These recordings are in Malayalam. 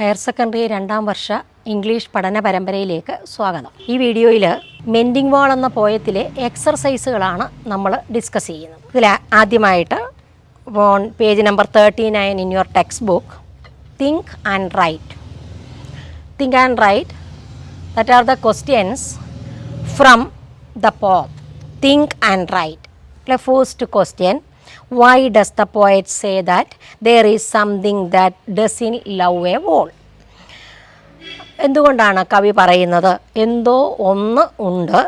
ഹയർ സെക്കൻഡറി 2ാം വർഷ ഇംഗ്ലീഷ് പഠന പരമ്പരയിലേക്ക് സ്വാഗതം. ഈ വീഡിയോയിൽ മെൻഡിങ് വാൾ എന്ന പോയത്തിലെ എക്സർസൈസുകളാണ് നമ്മൾ ഡിസ്കസ് ചെയ്യുന്നത്. ഇതിൽ ആദ്യമായിട്ട് on page number 39 in your textbook, think and write. Think and write, that are the questions from the poem. Think and write. The first question, why does the poet say that there is something that doesn't love a wall? എന്തുകൊണ്ടാണ് കവി പറയുന്നത് എന്തോ ഒന്ന് ഉണ്ട്,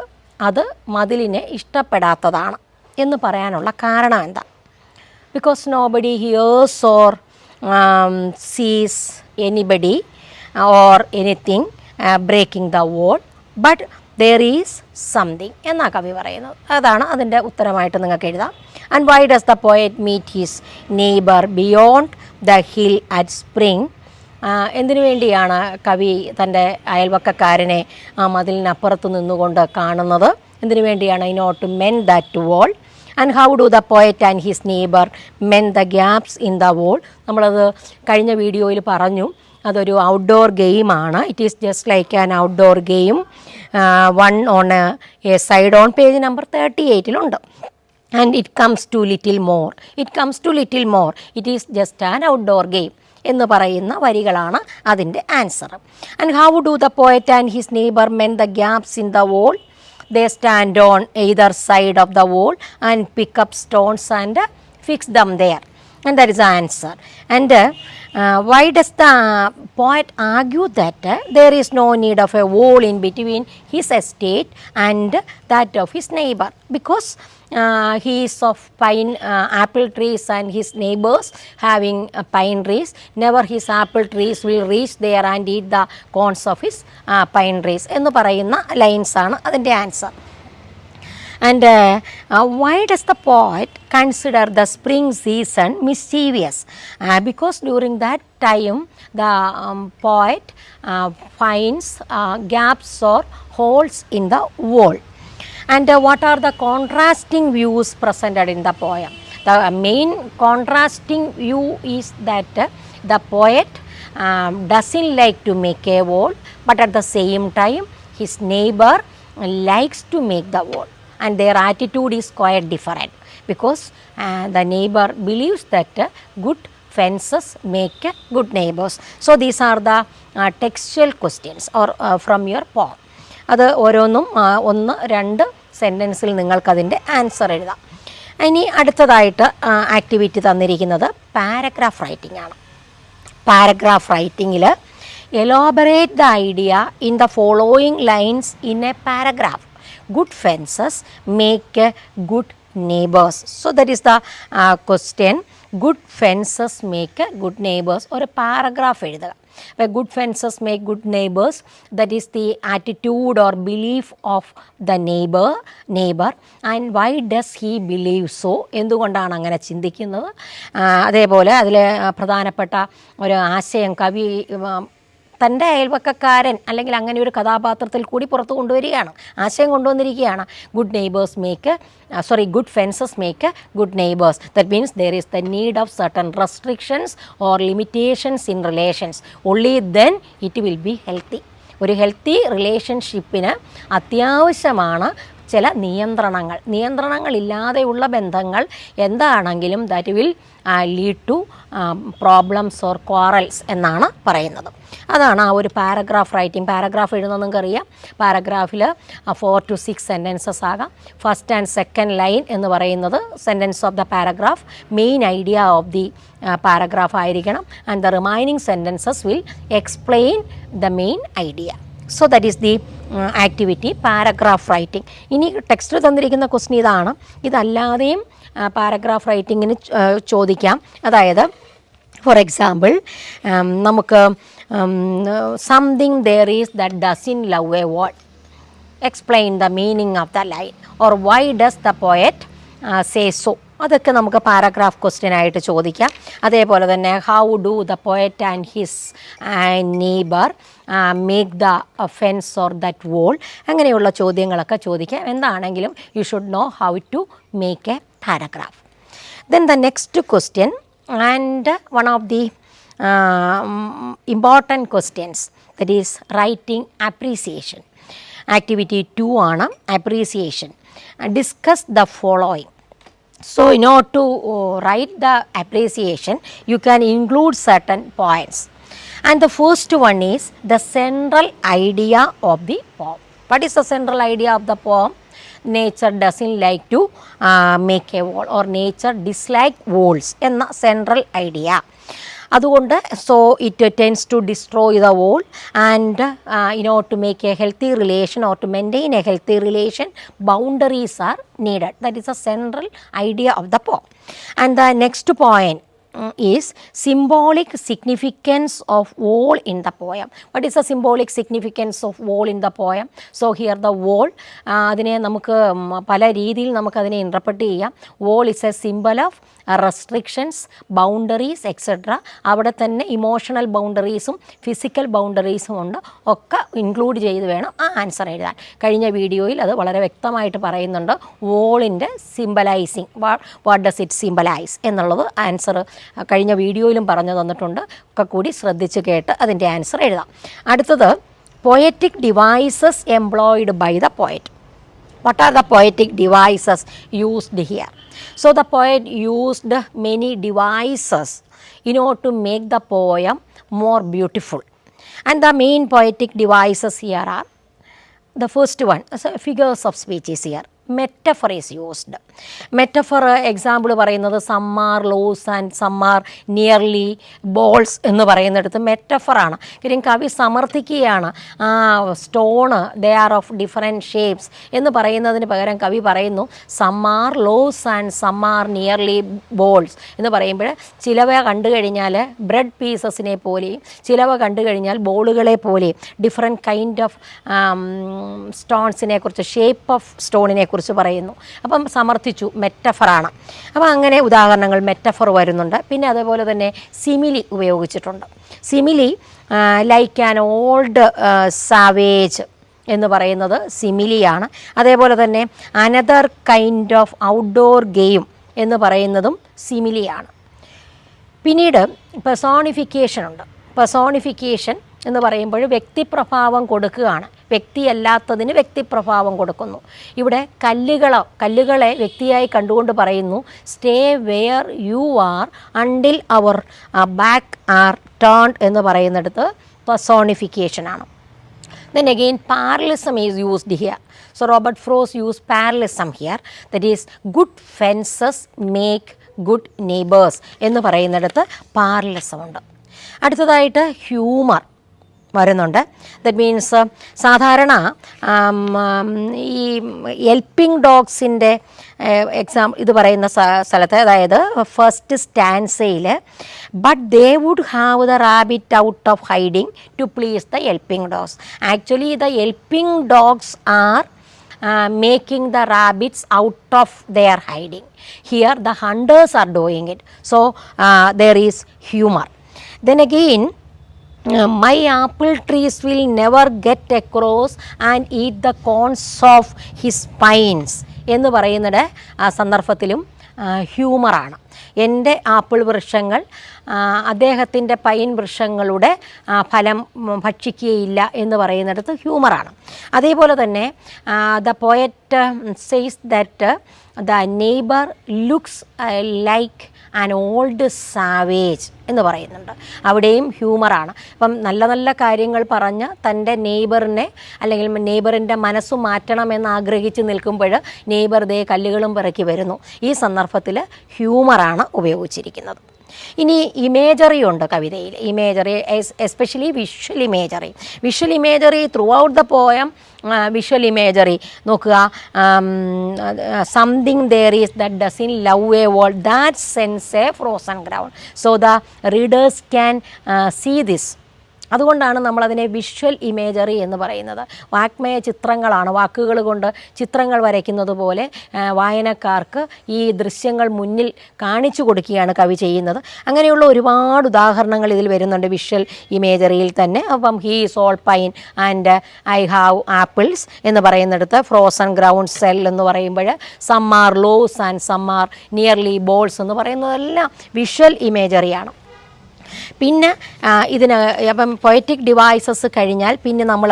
അത് മതിലിനെ ഇഷ്ടപ്പെടാത്തതാണ് എന്ന് പറയാനുള്ള കാരണം എന്താ? Because nobody hears or sees anybody or anything breaking the wall, but there is something എന്നാണ് കവി പറയുന്നത്. അതാണ് അതിൻ്റെ ഉത്തരമായിട്ട് നിങ്ങൾക്ക് എഴുതാം. And why does the poet meet his neighbour beyond the hill at spring? എന്തിനു വേണ്ടിയാണ് കവി തൻ്റെ അയൽവക്കക്കാരനെ ആ മതിലിനപ്പുറത്ത് നിന്നുകൊണ്ട് കാണുന്നത്? എന്തിനു വേണ്ടിയാണ്? In order to mend that wall. And how do the poet and his neighbour mend the gaps in the wall? നമ്മളത് കഴിഞ്ഞ വീഡിയോയിൽ പറഞ്ഞു. അതൊരു ഔട്ട്ഡോർ ഗെയിമാണ്. It is just like an outdoor game. One on a side on page number 38 and it comes to little more. It is just an outdoor game എന്ന് പറയുന്ന വരികളാണ് അതിൻ്റെ answer. And how do the poet and his neighbour mend the gaps in the wall? They stand on either side of the wall and pick up stones and fix them there. And that is the answer. And why does the poet argue that there is no need of a wall in between his estate and that of his neighbor? Because he is of pine apple trees and his neighbors having pine trees. Never his apple trees will reach there and eat the cones of his pine trees എന്ന് പറയുന്ന ലൈൻസ് ആണ് അതിൻ്റെ answer. And why does the poet consider the spring season mischievous? Because during that time the poet finds gaps or holes in the wall. And what are the contrasting views presented in the poem? The main contrasting view is that the poet doesn't like to make a wall, but at the same time his neighbor likes to make the wall. And their attitude is quite different because the neighbor believes that good fences make good neighbors. So these are the textual questions or from your poem. അത് ഓരോന്നും 1-2 സെൻറ്റൻസിൽ നിങ്ങൾക്കതിൻ്റെ ആൻസർ എഴുതാം. ഇനി അടുത്തതായിട്ട് ആക്ടിവിറ്റി തന്നിരിക്കുന്നത് പാരഗ്രാഫ് റൈറ്റിംഗ് ആണ്. പാരഗ്രാഫ് റൈറ്റിങ്ങിൽ elaborate the idea in the following lines in a paragraph. Good fences make good neighbors. So that is the question. Good fences make good neighbors. ഒരു പാരഗ്രാഫ് എഴുതുക. Good fences make good neighbors. That is the attitude or belief of the neighbor. And why does he believe so? എന്തുകൊണ്ടാണ് അങ്ങനെ ചിന്തിക്കുന്നത്? അതേപോലെ അതിൽ പ്രധാനപ്പെട്ട ഒരു ആശയം കവി തൻ്റെ അയൽവക്കക്കാരൻ അല്ലെങ്കിൽ അങ്ങനെ ഒരു കഥാപാത്രത്തിൽ കൂടി പുറത്ത് കൊണ്ടുവരികയാണ്, ആശയം കൊണ്ടുവന്നിരിക്കുകയാണ്. good fences make good neighbors. That means there is the need of certain restrictions or limitations in relations. Only then it will be healthy. ഒരു ഹെൽത്തി റിലേഷൻഷിപ്പിന് അത്യാവശ്യമാണ് ചില നിയന്ത്രണങ്ങളില്ലാതെയുള്ള ബന്ധങ്ങൾ എന്താണെങ്കിലും that will lead to problems or quarrels എന്നാണ് പറയുന്നത്. അതാണ് ആ ഒരു പാരഗ്രാഫ് റൈറ്റിംഗ്. പാരഗ്രാഫ് എഴുതുന്നത് നിങ്ങൾക്കറിയാം. പാരഗ്രാഫിൽ 4 to 6 സെൻറ്റൻസസ് ആകാം. ഫസ്റ്റ് ആൻഡ് സെക്കൻഡ് ലൈൻ എന്ന് പറയുന്നത് sentence of the paragraph, main idea of the paragraph ആയിരിക്കണം. And the remaining sentences will explain the main idea. So that is the activity paragraph writing. ഇനി ടെക്സ്റ്റിൽ തന്നിരിക്കുന്ന ക്വസ്റ്റ്യൻ ഇതാണ്. ഇതല്ലാതെയും പാരഗ്രാഫ് റൈറ്റിങ്ങിന് ചോദിക്കാം. അതായത് ഫോർ എക്സാമ്പിൾ നമുക്ക് something there is that doesn't love a wall. Explain the meaning of the line or why does the poet say so. അതൊക്കെ നമുക്ക് പാരഗ്രാഫ് ക്വസ്റ്റ്യൻ ആയിട്ട് ചോദിക്കാം. അതേപോലെ തന്നെ how do the poet and his neighbour make the fence or that wall. അങ്ങനെയുള്ള ചോദ്യങ്ങളൊക്കെ ചോദിക്കാം. എന്താണെങ്കിലും you should know how to make a paragraph. Then the next question, and one of the important questions, that is writing appreciation. Activity 2 ആണ് appreciation. Discuss the following. So in order to write the appreciation, you can include certain points. And the first one is the central idea of the poem. What is the central idea of the poem? Nature doesn't like to make a wall, or nature dislike walls എന്ന central idea. അതുകൊണ്ട് so it tends to destroy the wall, and in order to make a healthy relation or to maintain a healthy relation, boundaries are needed. That is the central idea of the poem. And the next point is symbolic significance of wall in the poem. What is the symbolic significance of wall in the poem? So here the wall, അതിനെ നമുക്ക് പല രീതിയിൽ നമുക്കതിനെ ഇൻ്റർപ്രറ്റ് ചെയ്യാം. wall is a symbol of restrictions, boundaries, etc. അവിടെ തന്നെ ഇമോഷണൽ ബൗണ്ടറീസും ഫിസിക്കൽ ബൗണ്ടറീസും ഉണ്ട്, ഒക്കെ ഇൻക്ലൂഡ് ചെയ്ത് വേണം ആ ആൻസർ എഴുതാൻ. കഴിഞ്ഞ വീഡിയോയിൽ അത് വളരെ വ്യക്തമായിട്ട് പറയുന്നുണ്ട്. വോളിൻ്റെ symbolising, what does it symbolise എന്നുള്ളത് ആൻസർ കഴിഞ്ഞ വീഡിയോയിലും പറഞ്ഞു തന്നിട്ടുണ്ട്. ഒക്കെ കൂടി ശ്രദ്ധിച്ച് കേട്ട് അതിൻ്റെ ആൻസർ എഴുതാം. അടുത്തത് poetic devices employed by the poet. What are the poetic devices used here? So the poet used many devices in order to make the poem more beautiful. And the main poetic devices here are, the first one, so figures of speech is here. Metaphor is used. Metaphor example പറയുന്നത് some are loose and some are nearly balls എന്ന് പറയുന്നിടത്ത് മെറ്റഫറാണ്. കാര്യം കവി സമർത്ഥിക്കുകയാണ് ആ stone they are of different shapes എന്ന് പറയുന്നതിന് പകരം കവി പറയുന്നു some are loose and some are nearly balls എന്ന് പറയുമ്പോൾ ചിലവ കണ്ടു കഴിഞ്ഞാൽ ബ്രെഡ് പീസസിനെ പോലെയും ചിലവ കണ്ടു കഴിഞ്ഞാൽ ബോളുകളെ പോലെയും ഡിഫറെൻറ്റ് കൈൻഡ് ഓഫ് സ്റ്റോൺസിനെ കുറിച്ച്, ഷേപ്പ് ഓഫ് സ്റ്റോണിനെ കുറിച്ച് പറയുന്നു. അപ്പം സമർത്ഥിച്ചു, മെറ്റഫറാണ്. അപ്പോൾ അങ്ങനെ ഉദാഹരണങ്ങൾ മെറ്റഫർ വരുന്നുണ്ട്. പിന്നെ അതേപോലെ തന്നെ സിമിലി ഉപയോഗിച്ചിട്ടുണ്ട്. Simile like an old savage എന്ന് പറയുന്നത് സിമിലിയാണ്. അതേപോലെ തന്നെ another kind of outdoor game എന്ന് പറയുന്നതും സിമിലിയാണ്. പിന്നീട് പെർസോണിഫിക്കേഷൻ ഉണ്ട്. പെർസോണിഫിക്കേഷൻ എന്ന് പറയുമ്പോൾ വ്യക്തിപ്രഭാവം കൊടുക്കുകയാണ്. വ്യക്തിയല്ലാത്തതിന് വ്യക്തിപ്രഭാവം കൊടുക്കുന്നു. ഇവിടെ കല്ലുകളെ വ്യക്തിയായി കണ്ടുകൊണ്ട് പറയുന്നു stay where you are until our back are turned എന്ന് പറയുന്നിടത്ത് പെർസോണിഫിക്കേഷനാണ്. Then again parallelism is used here. So Robert Frost used parallelism here, that is good fences make good neighbors എന്ന് പറയുന്നിടത്ത് പാരലിസം ഉണ്ട്. അടുത്തതായിട്ട് ഹ്യൂമർ വരുന്നുണ്ട്. ദറ്റ് മീൻസ് സാധാരണ ഈ ഹെൽപ്പിംഗ് ഡോഗ്സിൻ്റെ ഇത് പറയുന്ന സ്ഥലത്ത്, അതായത് ഫസ്റ്റ് സ്റ്റാൻസയിൽ but they would have the rabbit out of hiding to please the helping dogs. Actually the helping dogs are making the rabbits out of their hiding. Here the hunters are doing it. So there is humor. Then again my apple trees will never get across and eat the cones of his pines എന്ന് പറയുന്നത് ആ സന്ദർഭത്തിലും ഹ്യൂമറാണ്. എൻ്റെ ആപ്പിൾ വൃക്ഷങ്ങൾ അദ്ദേഹത്തിൻ്റെ പൈൻ വൃക്ഷങ്ങളുടെ ഫലം ഭക്ഷിക്കുകയില്ല എന്ന് പറയുന്നിടത്ത് ഹ്യൂമറാണ്. അതേപോലെ തന്നെ the poet says that the neighbour looks like an old savage എന്ന് പറയുന്നുണ്ട്. അവിടെയും ഹ്യൂമറാണ്. അപ്പം നല്ല നല്ല കാര്യങ്ങൾ പറഞ്ഞ് തൻ്റെ നെയ്ബറിനെ അല്ലെങ്കിൽ നെയ്ബറിൻ്റെ മനസ്സ് മാറ്റണമെന്ന് ആഗ്രഹിച്ച് നിൽക്കുമ്പോൾ നെയ്ബർ ദേ കല്ലുകളും പിറക്കി വരുന്നു. ഈ സന്ദർഭത്തിൽ ഹ്യൂമറാണ് ഉപയോഗിച്ചിരിക്കുന്നത്. ഇനി ഇമേജറി ഉണ്ട് കവിതയിൽ. Imagery especially visual imagery. Visual imagery throughout the poem. Visual imagery നോക്കുക. Something there is that doesn't love a world that sends a frozen ground. So the readers can see this. അതുകൊണ്ടാണ് നമ്മളതിനെ വിഷ്വൽ ഇമേജറി എന്ന് പറയുന്നത്. വാക്മയ ചിത്രങ്ങളാണ്, വാക്കുകൾ കൊണ്ട് ചിത്രങ്ങൾ വരയ്ക്കുന്നത് പോലെ വായനക്കാർക്ക് ഈ ദൃശ്യങ്ങൾ മുന്നിൽ കാണിച്ചു കൊടുക്കുകയാണ് കവി ചെയ്യുന്നത്. അങ്ങനെയുള്ള ഒരുപാട് ഉദാഹരണങ്ങൾ ഇതിൽ വരുന്നുണ്ട് വിഷ്വൽ ഇമേജറിയിൽ തന്നെ. അപ്പം he is all pine and I have apples എന്ന് പറയുന്നിടത്ത് ഫ്രോസൺ ഗ്രൗണ്ട് സെൽ എന്ന് പറയുമ്പോൾ some are loaves and some are nearly balls എന്ന് പറയുന്നതെല്ലാം വിഷ്വൽ ഇമേജറിയാണ്. പിന്നെ ഇതിന് അപ്പം പൊയറ്റിക് ഡിവൈസസ് കഴിഞ്ഞാൽ പിന്നെ നമ്മൾ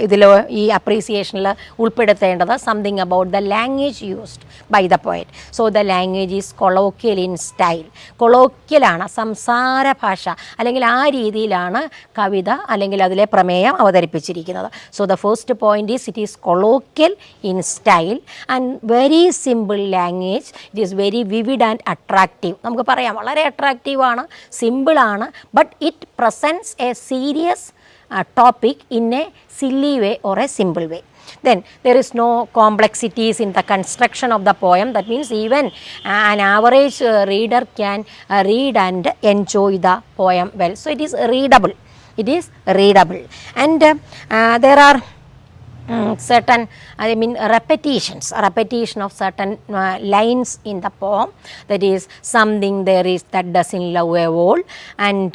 ഇതിൽ ഈ അപ്രീസിയേഷനിൽ ഉൾപ്പെടുത്തേണ്ടത് something about the language used by the poet. So the language is colloquial in style. കൊളോക്കിയലാണ്, സംസാര ഭാഷ, അല്ലെങ്കിൽ ആ രീതിയിലാണ് കവിത അല്ലെങ്കിൽ അതിലെ പ്രമേയം അവതരിപ്പിച്ചിരിക്കുന്നത്. So the first point is it is colloquial in style and very simple language. It is very vivid and attractive. നമുക്ക് പറയാം വളരെ അട്രാക്റ്റീവാണ്, സിമ്പിളാണ്, but it presents a serious topic in a silly way or a simple way. Then there is no complexities in the construction of the poem. That means even an average reader can read and enjoy the poem well. So it is readable. It is readable. And there are certain repetition of certain lines in the poem. That is something there is that doesn't love a wall, and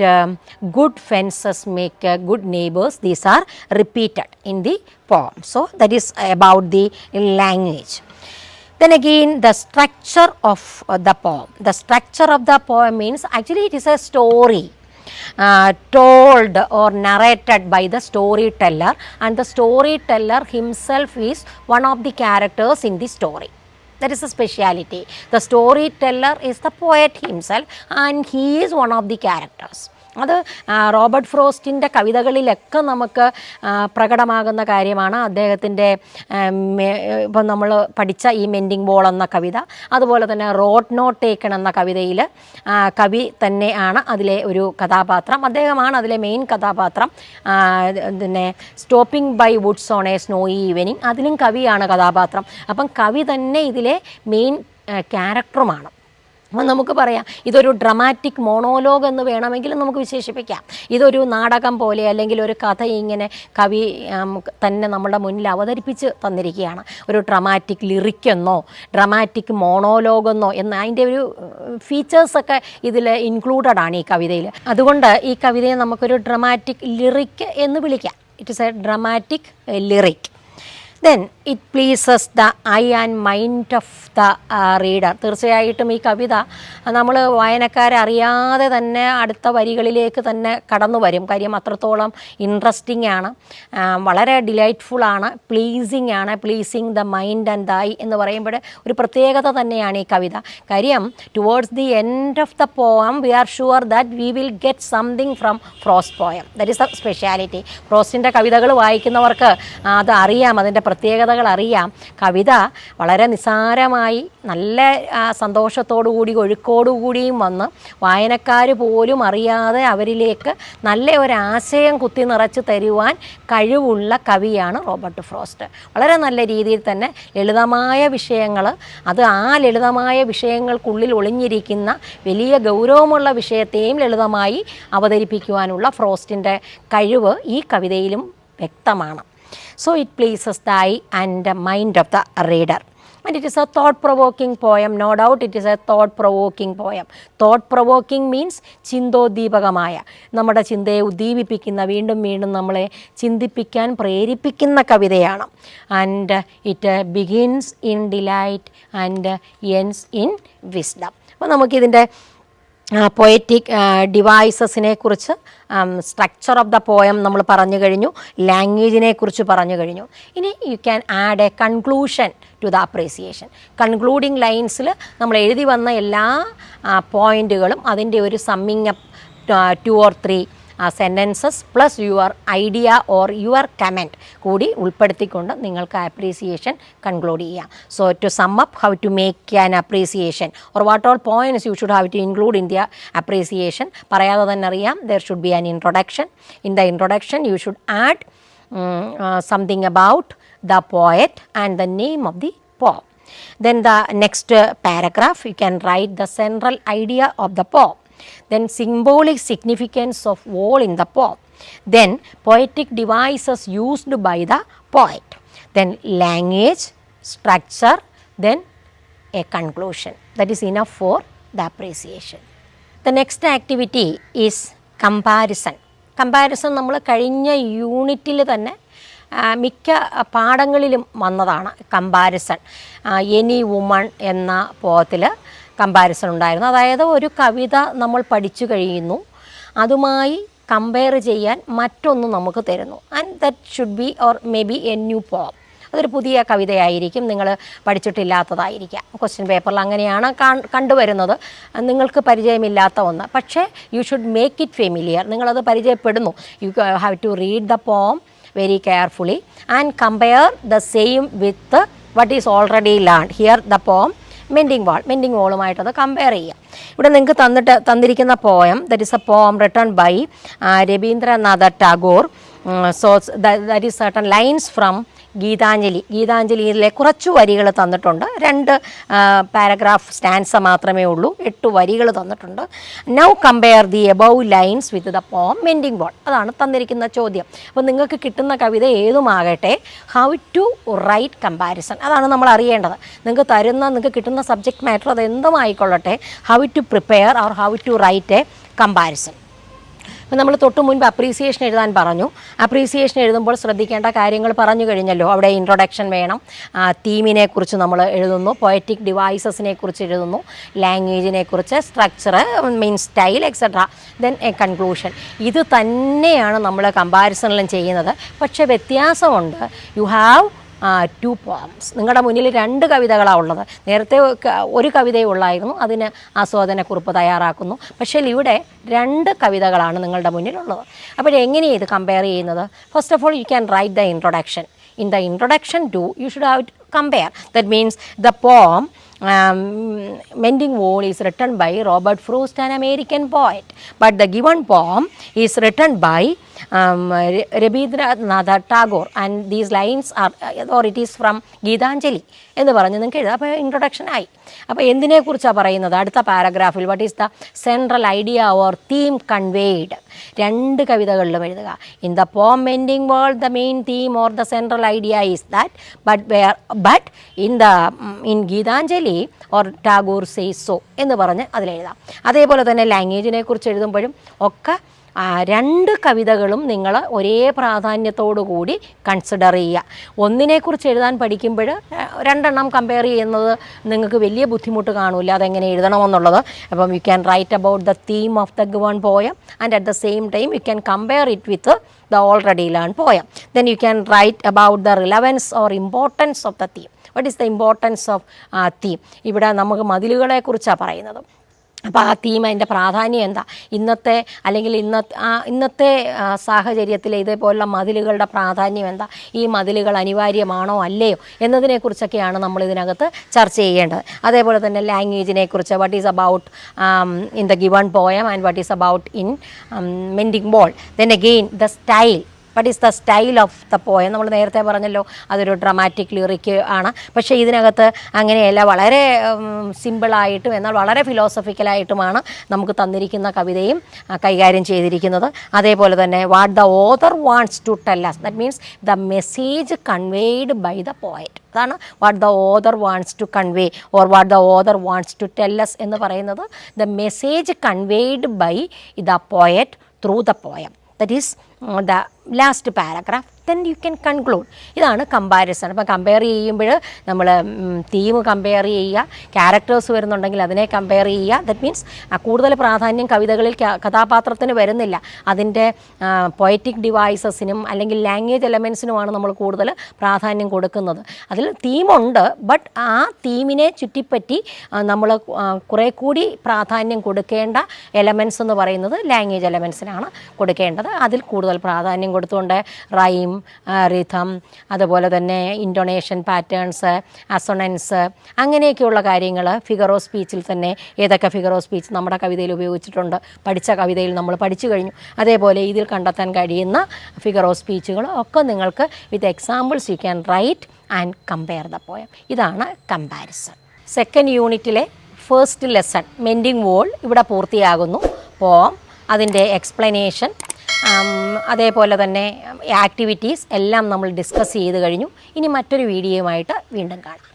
good fences make good neighbors. These are repeated in the poem. So that is about the language. Then again, the structure of the poem. The structure of the poem means actually it is a story told or narrated by the storyteller, and the storyteller himself is one of the characters in the story. That is a speciality. The storyteller is the poet himself and he is one of the characters. അത് റോബർട്ട് ഫ്രോസ്റ്റിൻ്റെ കവിതകളിലൊക്കെ നമുക്ക് പ്രകടമാകുന്ന കാര്യമാണ്. അദ്ദേഹത്തിൻ്റെ ഇപ്പം നമ്മൾ പഠിച്ച ഈ മെൻഡിങ് ബോൾ എന്ന കവിത, അതുപോലെ തന്നെ റോഡ് നോട്ട് ടേക്കൺ എന്ന കവിതയിൽ കവി തന്നെയാണ് അതിലെ ഒരു കഥാപാത്രം. അദ്ദേഹമാണ് അതിലെ മെയിൻ കഥാപാത്രം. പിന്നെ stopping by woods on a snowy evening, അതിലും കവിയാണ് കഥാപാത്രം. അപ്പം കവി തന്നെ ഇതിലെ മെയിൻ ക്യാരക്ടറുമാണ്. അപ്പം നമുക്ക് പറയാം ഇതൊരു ഡ്രമാറ്റിക് മോണോലോഗ് എന്ന് വേണമെങ്കിലും നമുക്ക് വിശേഷിപ്പിക്കാം. ഇതൊരു നാടകം പോലെ അല്ലെങ്കിൽ ഒരു കഥ ഇങ്ങനെ കവി തന്നെ നമ്മുടെ മുന്നിൽ അവതരിപ്പിച്ച് തന്നിരിക്കുകയാണ്. ഒരു ഡ്രമാറ്റിക് ലിറിക്കെന്നോ ഡ്രമാറ്റിക് മോണോലോഗെന്നോ എന്ന അതിൻ്റെ ഒരു ഫീച്ചേഴ്സൊക്കെ ഇതിൽ ഇൻക്ലൂഡഡ് ആണ് ഈ കവിതയിൽ. അതുകൊണ്ട് ഈ കവിതയെ നമുക്കൊരു ഡ്രമാറ്റിക് ലിറിക് എന്ന് വിളിക്കാം. It is A dramatic lyric. Then it pleases the eye and mind of the reader. തീർച്ചയായിട്ടും ഈ കവിത നമ്മൾ വായനക്കാരെ അറിയാതെ തന്നെ അടുത്ത വരികളിലേക്ക് തന്നെ കടന്നു വരും. കാര്യം അത്രത്തോളം ഇൻട്രസ്റ്റിംഗ് ആണ്, വളരെ ഡിലൈറ്റ്ഫുള്ളാണ്, പ്ലീസിങ് ആണ്. Pleasing the mind and the eye എന്ന് പറയുമ്പോൾ ഒരു പ്രത്യേകത തന്നെയാണ് ഈ കവിത. കാര്യം towards the end of the poem we are sure that we will get something from Frost poem. That is the speciality. ഫ്രോസ്റ്റിൻ്റെ കവിതകൾ വായിക്കുന്നവർക്ക് അത് അറിയാം, അതിൻ്റെ പ്രത്യേകതകൾ അറിയാം. കവിത വളരെ നിസ്സാരമായി നല്ല സന്തോഷത്തോടുകൂടി ഒഴുക്കോടുകൂടിയും വന്ന് വായനക്കാർ പോലും അറിയാതെ അവരിലേക്ക് നല്ല ഒരാശയം കുത്തി നിറച്ച് തരുവാൻ കഴിവുള്ള കവിയാണ് റോബർട്ട് ഫ്രോസ്റ്റ്. വളരെ നല്ല രീതിയിൽ തന്നെ ലളിതമായ വിഷയങ്ങൾ, അത് ആ ലളിതമായ വിഷയങ്ങൾക്കുള്ളിൽ ഒളിഞ്ഞിരിക്കുന്ന വലിയ ഗൗരവമുള്ള വിഷയത്തെയും ലളിതമായി അവതരിപ്പിക്കുവാനുള്ള ഫ്രോസ്റ്റിൻ്റെ കഴിവ് ഈ കവിതയിലും വ്യക്തമാണ്. So it pleases the eye and the mind of the reader. And it is a thought-provoking poem. No doubt it is a thought-provoking poem. Thought-provoking means ചിന്തോദ്ദീപകമായ, നമ്മുടെ ചിന്തയെ ഉദ്ദീപിപ്പിക്കുന്ന, വീണ്ടും വീണ്ടും നമ്മളെ ചിന്തിപ്പിക്കാൻ പ്രേരിപ്പിക്കുന്ന കവിതയാണ്. And it begins in delight and ends in wisdom. അപ്പോൾ നമുക്കിതിൻ്റെ പൊയറ്റിക് ഡിവൈസസിനെ കുറിച്ച്, സ്ട്രക്ചർ ഓഫ് ദ പോയം നമ്മൾ പറഞ്ഞു കഴിഞ്ഞു, ലാംഗ്വേജിനെ കുറിച്ച് പറഞ്ഞു കഴിഞ്ഞു. ഇനി you can add a conclusion to the appreciation. Concluding ലൈൻസിൽ നമ്മൾ എഴുതി വന്ന എല്ലാ പോയിൻറ്റുകളും അതിൻ്റെ ഒരു summing up 2 or 3 sentences plus your idea or your comment കൂടി ഉൾപ്പെടുത്തിക്കൊണ്ട് നിങ്ങൾക്ക് അപ്രീസിയേഷൻ കൺക്ലൂഡ് ചെയ്യാം. So to sum up how to make an appreciation or what all points you should have to include in the appreciation. പറയാതെ തന്നെ അറിയാം, there should be an introduction. In the introduction you should add something about the poet and the name of the poem. Then the next paragraph you can write the central idea of the poem. Then symbolic significance of all in the poem. Then poetic devices used by the poet. Then language, structure, then a conclusion. That is enough for the appreciation. The next activity is comparison. Comparison നമ്മൾ കഴിഞ്ഞ യൂണിറ്റിൽ തന്നെ മിക്ക പാഠങ്ങളിലും വന്നതാണ് കമ്പാരിസൺ. എനി വുമൺ എന്ന പോയത്തിൽ കമ്പാരിസൺ ഉണ്ടായിരുന്നു. അതായത് ഒരു കവിത നമ്മൾ പഠിച്ചു കഴിയുന്നു, അതുമായി കമ്പയർ ചെയ്യാൻ മറ്റൊന്ന് നമുക്ക് തരുന്നു. And that should be or may be A new പോം. അതൊരു പുതിയ കവിതയായിരിക്കും, നിങ്ങൾ പഠിച്ചിട്ടില്ലാത്തതായിരിക്കാം. ക്വസ്റ്റ്യൻ പേപ്പറിൽ അങ്ങനെയാണ് കണ്ടുവരുന്നത്, നിങ്ങൾക്ക് പരിചയമില്ലാത്ത ഒന്ന്. പക്ഷേ you should make it familiar. നിങ്ങളത് പരിചയപ്പെടുന്നു. You have to read the poem very carefully and compare the same with what is already learned. Here the poem Mending Wall-ഉമായിട്ടത് കമ്പയർ ചെയ്യാം. ഇവിടെ നിങ്ങൾക്ക് തന്നിരിക്കുന്ന poem, that is a poem written by Rabindranath Tagore. So that is certain lines from ഗീതാഞ്ജലിയിലെ കുറച്ചു വരികൾ തന്നിട്ടുണ്ട്. 2 പാരഗ്രാഫ് സ്റ്റാൻസ മാത്രമേ ഉള്ളൂ, 8 വരികൾ തന്നിട്ടുണ്ട്. Now compare the above lines with the poem mending wall. അതാണ് തന്നിരിക്കുന്ന ചോദ്യം. അപ്പോൾ നിങ്ങൾക്ക് കിട്ടുന്ന കവിത ഏതുമാകട്ടെ, ഹൗ ടു റൈറ്റ് കമ്പാരിസൺ, അതാണ് നമ്മൾ അറിയേണ്ടത്. നിങ്ങൾക്ക് കിട്ടുന്ന സബ്ജക്റ്റ് മാറ്റർ അത് എന്തുമായിക്കൊള്ളട്ടെ, how to prepare or how to write a comparison. അപ്പോൾ നമ്മൾ തൊട്ട് മുൻപ് അപ്രീസിയേഷൻ എഴുതാൻ പറഞ്ഞു. അപ്രീസിയേഷൻ എഴുതുമ്പോൾ ശ്രദ്ധിക്കേണ്ട കാര്യങ്ങൾ പറഞ്ഞു കഴിഞ്ഞല്ലോ. അവിടെ ഇൻട്രൊഡക്ഷൻ വേണം, തീമിനെ കുറിച്ച് നമ്മൾ എഴുതുന്നു, പൊയറ്റിക് ഡിവൈസസിനെ കുറിച്ച് എഴുതുന്നു, ലാംഗ്വേജിനെ കുറിച്ച്, structure, mean style, etcetera, then A conclusion. ഇത് തന്നെയാണ് നമ്മൾ കമ്പാരിസണിലും ചെയ്യുന്നത്. പക്ഷേ വ്യത്യാസമുണ്ട്. You have 2 poems. നിങ്ങളുടെ മുന്നിൽ 2 കവിതകളാണ് ഉള്ളത്. നേരത്തെ ഒരു കവിതയേ ഉള്ളായിരുന്നു, അതിന് ആസ്വാദനക്കുറിപ്പ് തയ്യാറാക്കുന്നു. പക്ഷേ ഇവിടെ 2 കവിതകളാണ് നിങ്ങളുടെ മുന്നിലുള്ളത്. അപ്പോൾ എങ്ങനെയാണ് ഇത് കമ്പയർ ചെയ്യുന്നത്? First of all you can write the introduction. In the introduction too you should have compare. That means the poem Mending Wall is written by Robert Frost, an American poet, but the given poem is written by Rabindranath Tagore, and these lines are, or it is from Geetanjali എന്ന് പറഞ്ഞ് നിങ്ങൾക്ക് എഴുതാം. അപ്പോൾ ഇൻട്രൊഡക്ഷൻ ആയി. അപ്പോൾ എന്തിനെക്കുറിച്ചാണ് പറയുന്നത്? അടുത്ത പാരഗ്രാഫിൽ what is the central idea or theme conveyed. 2 കവിതകളിലും എഴുതുക. In the poem mending wall the main theme or the central idea is that, but in Gitanjali or Tagore says so എന്ന് പറഞ്ഞ് അതിലെഴുതാം. അതേപോലെ തന്നെ ലാംഗ്വേജിനെ കുറിച്ച് എഴുതുമ്പോഴും ഒക്കെ 2 കവിതകളും നിങ്ങൾ ഒരേ പ്രാധാന്യത്തോടു കൂടി കൺസിഡർ ചെയ്യുക. ഒന്നിനെക്കുറിച്ച് എഴുതാൻ പഠിക്കുമ്പോൾ 2 കമ്പയർ ചെയ്യുന്നത് നിങ്ങൾക്ക് വലിയ ബുദ്ധിമുട്ട് കാണില്ല, അതെങ്ങനെ എഴുതണമെന്നുള്ളത്. അപ്പം U can write about the theme of the given poem and at the same time you can compare it with the already learned poem. Then you can write about the relevance or importance of the theme. What is the importance of theme? ഇവിടെ നമുക്ക് മതിലുകളെ കുറിച്ചാണ് പറയുന്നത്. അപ്പോൾ ആ തീം, അതിൻ്റെ പ്രാധാന്യം എന്താ, ഇന്നത്തെ സാഹചര്യത്തിൽ ഇതേപോലുള്ള മതിലുകളുടെ പ്രാധാന്യം എന്താ, ഈ മതിലുകൾ അനിവാര്യമാണോ അല്ലയോ എന്നതിനെക്കുറിച്ചൊക്കെയാണ് നമ്മൾ ഇതിനകത്ത് ചർച്ച ചെയ്യേണ്ടത്. അതേപോലെ തന്നെ ലാംഗ്വേജിനെ കുറിച്ച്, what is about in the given poem and what is about in mending wall. Then again the style. What is the style of the poem? നമ്മൾ നേരത്തെ പറഞ്ഞല്ലോ അതൊരു ഡ്രമാറ്റിക് ലിറിക്ക് ആണ്. പക്ഷേ ഇതിനകത്ത് അങ്ങനെയല്ല, വളരെ സിമ്പിളായിട്ടും എന്നാൽ വളരെ ഫിലോസഫിക്കലായിട്ടുമാണ് നമുക്ക് തന്നിരിക്കുന്ന കവിതയും കൈകാര്യം ചെയ്തിരിക്കുന്നത്. അതേപോലെ തന്നെ what the author wants to tell us, that means the message conveyed by the poet. അതാണ് what the author wants to convey or what the author wants to tell us എന്ന് പറയുന്നത്. The message conveyed by the poet through the poem. That is the last paragraph. Then you can conclude. ഇതാണ് കമ്പാരിസൺ. അപ്പോൾ കമ്പയർ ചെയ്യുമ്പോൾ നമ്മൾ തീം കമ്പയർ ചെയ്യുക, ക്യാരക്ടേഴ്സ് വരുന്നുണ്ടെങ്കിൽ അതിനെ കമ്പയർ ചെയ്യുക. ദറ്റ് മീൻസ് കൂടുതൽ പ്രാധാന്യം കവിതകളിൽ കഥാപാത്രത്തിന് വരുന്നില്ല, അതിൻ്റെ പൊയറ്റിക് ഡിവൈസസിനും അല്ലെങ്കിൽ ലാംഗ്വേജ് എലമെൻസിനുമാണ് നമ്മൾ കൂടുതൽ പ്രാധാന്യം കൊടുക്കുന്നത്. അതിൽ തീമുണ്ട്, ബട്ട് ആ തീമിനെ ചുറ്റിപ്പറ്റി നമ്മൾ കുറേ കൂടി പ്രാധാന്യം കൊടുക്കേണ്ട എലമെൻസ് എന്ന് പറയുന്നത് ലാംഗ്വേജ് എലമെൻസിനാണ് കൊടുക്കേണ്ടത്. അതിൽ കൂടുതൽ പ്രാധാന്യം കൊടുത്തുകൊണ്ട് റൈം, റിഥം, അതുപോലെ തന്നെ ഇൻറ്റൊണേഷൻ പാറ്റേൺസ്, അസൊണൻസ്, അങ്ങനെയൊക്കെയുള്ള കാര്യങ്ങൾ ഫിഗർ ഓഫ് സ്പീച്ചിൽ തന്നെ ഏതൊക്കെ ഫിഗർ ഓഫ് സ്പീച്ച് നമ്മുടെ കവിതയിൽ ഉപയോഗിച്ചിട്ടുണ്ട്, പഠിച്ച കവിതയിൽ നമ്മൾ പഠിച്ചു കഴിഞ്ഞു. അതേപോലെ ഇതിൽ കണ്ടെത്താൻ കഴിയുന്ന ഫിഗർ ഓഫ് സ്പീച്ചുകൾ ഒക്കെ നിങ്ങൾക്ക് with examples U can right and compare the poem. ഇതാണ് കമ്പാരിസൺ. സെക്കൻഡ് യൂണിറ്റിലെ ഫസ്റ്റ് ലെസൺ മെൻഡിങ് വോൾ ഇവിടെ പൂർത്തിയാകുന്നു. പോം, അതിൻ്റെ എക്സ്പ്ലനേഷൻ, അതേപോലെ തന്നെ ആക്ടിവിറ്റീസ് എല്ലാം നമ്മൾ ഡിസ്കസ് ചെയ്ത് കഴിഞ്ഞു. ഇനി മറ്റൊരു വീഡിയോയുമായിട്ട് വീണ്ടും കാണാം.